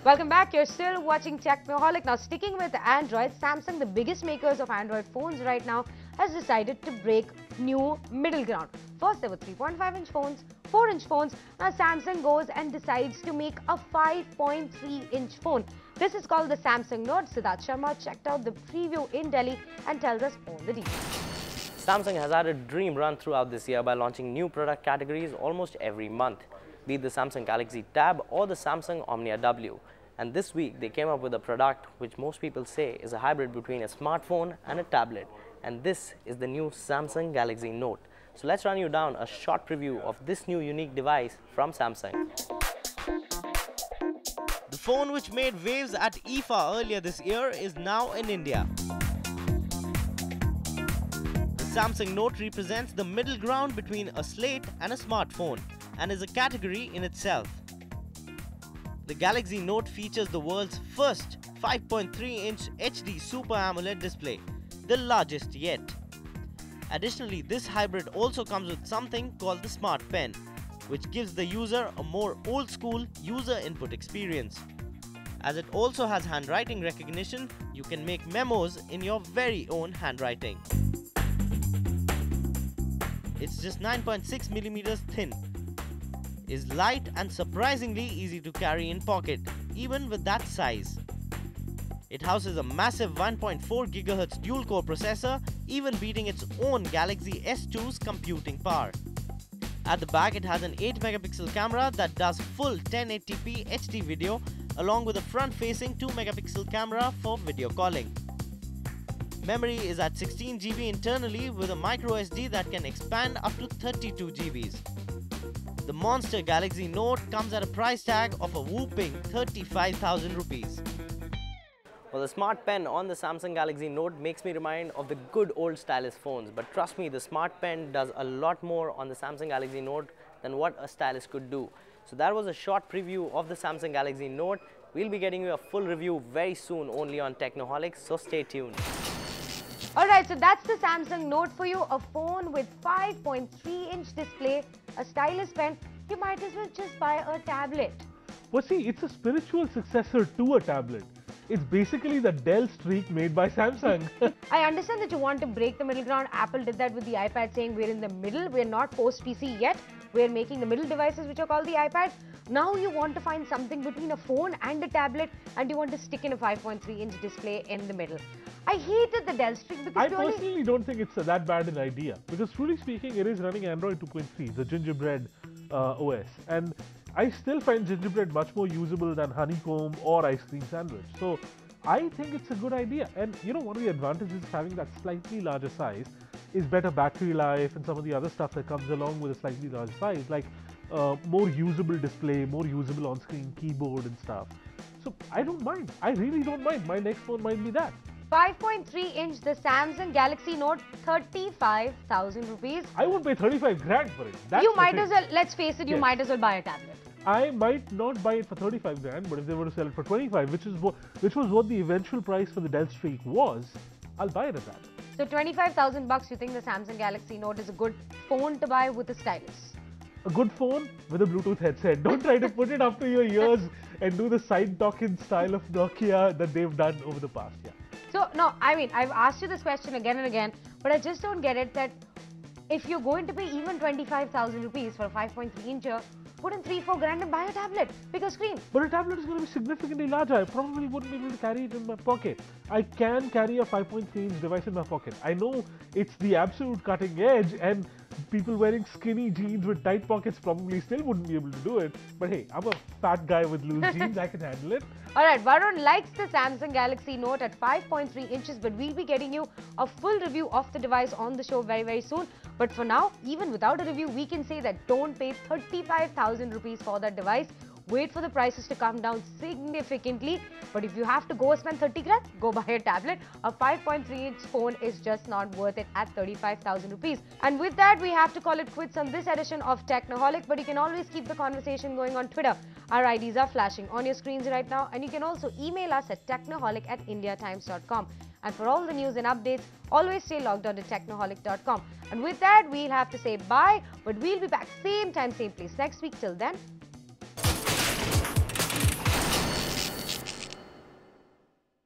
Welcome back. You're still watching Technoholik. Now, sticking with Android, Samsung, the biggest makers of Android phones right now, has decided to break new middle ground. First, there were 3.5-inch phones, 4-inch phones. Now, Samsung goes and decides to make a 5.3-inch phone. This is called the Samsung Note. Siddhartha Sharma checked out the preview in Delhi and tells us all the details. Samsung has had a dream run throughout this year by launching new product categories almost every month, be it the Samsung Galaxy Tab or the Samsung Omnia W. And this week, they came up with a product which most people say is a hybrid between a smartphone and a tablet. And this is the new Samsung Galaxy Note. So let's run you down a short preview of this new unique device from Samsung. The phone which made waves at IFA earlier this year is now in India. The Samsung Note represents the middle ground between a slate and a smartphone and is a category in itself. The Galaxy Note features the world's first 5.3-inch HD Super AMOLED display, the largest yet. Additionally, this hybrid also comes with something called the Smart Pen, which gives the user a more old-school user input experience. As it also has handwriting recognition, you can make memos in your very own handwriting. It's just 9.6mm thin, is light and surprisingly easy to carry in pocket, even with that size. It houses a massive 1.4 GHz dual-core processor, even beating its own Galaxy S2's computing power. At the back, it has an 8-megapixel camera that does full 1080p HD video, along with a front-facing 2-megapixel camera for video calling. Memory is at 16 GB internally with a microSD that can expand up to 32 GBs. The monster Galaxy Note comes at a price tag of a whopping 35,000 rupees. Well, the Smart Pen on the Samsung Galaxy Note makes me remind of the good old stylus phones. But trust me, the Smart Pen does a lot more on the Samsung Galaxy Note than what a stylus could do. So that was a short preview of the Samsung Galaxy Note. We'll be getting you a full review very soon only on Technoholik, so stay tuned. Alright, so that's the Samsung Note for you, a phone with 5.3-inch display, a stylus pen. You might as well just buy a tablet. Well, see, it's a spiritual successor to a tablet. It's basically the Dell streak made by Samsung. I understand that you want to break the middle ground. Apple did that with the iPad, saying we're in the middle, we're not post-PC yet. We're making the middle devices which are called the iPad. Now you want to find something between a phone and a tablet, and you want to stick in a 5.3-inch display in the middle. I hated the Dell streak because I personally don't think it's that bad an idea, because truly speaking, it is running Android 2.3, the Gingerbread OS, and I still find Gingerbread much more usable than Honeycomb or Ice Cream Sandwich. So I think it's a good idea. And you know, one of the advantages of having that slightly larger size is better battery life and some of the other stuff that comes along with a slightly larger size, like more usable display, more usable on-screen keyboard and stuff. So I don't mind. I really don't mind. My next phone might be that. 5.3-inch, the Samsung Galaxy Note, 35,000 rupees. I won't pay 35 grand for it. That's you might as well, let's face it, you Yes. might as well buy a tablet. I might not buy it for 35 grand, but if they were to sell it for 25, which was what the eventual price for the Dell Streak was, I'll buy it at that. So 25,000 bucks, you think the Samsung Galaxy Note is a good phone to buy with a stylus? A good phone with a Bluetooth headset. Don't try to put it up to your ears and do the side talking style of Nokia that they've done over the past. Yeah. So, no, I mean, I've asked you this question again and again, but I just don't get it that if you're going to pay even 25,000 rupees for a 5.3-incher, put in 3-4 grand and buy a tablet, bigger screen. But a tablet is going to be significantly larger. I probably wouldn't be able to carry it in my pocket. I can carry a 5.3-inch device in my pocket. I know it's the absolute cutting edge, and people wearing skinny jeans with tight pockets probably still wouldn't be able to do it. But hey, I'm a fat guy with loose jeans, I can handle it. Alright, Varun likes the Samsung Galaxy Note at 5.3 inches, but we'll be getting you a full review of the device on the show very, very soon. But for now, even without a review, we can say that don't pay 35,000 rupees for that device. Wait for the prices to come down significantly. But if you have to go spend 30 grand, go buy a tablet. A 5.3-inch phone is just not worth it at 35,000 rupees. And with that, we have to call it quits on this edition of Technoholik. But you can always keep the conversation going on Twitter. Our IDs are flashing on your screens right now. And you can also email us at technoholik@indiatimes.com. And for all the news and updates, always stay logged on to technoholik.com. And with that, we'll have to say bye. But we'll be back same time, same place next week. Till then,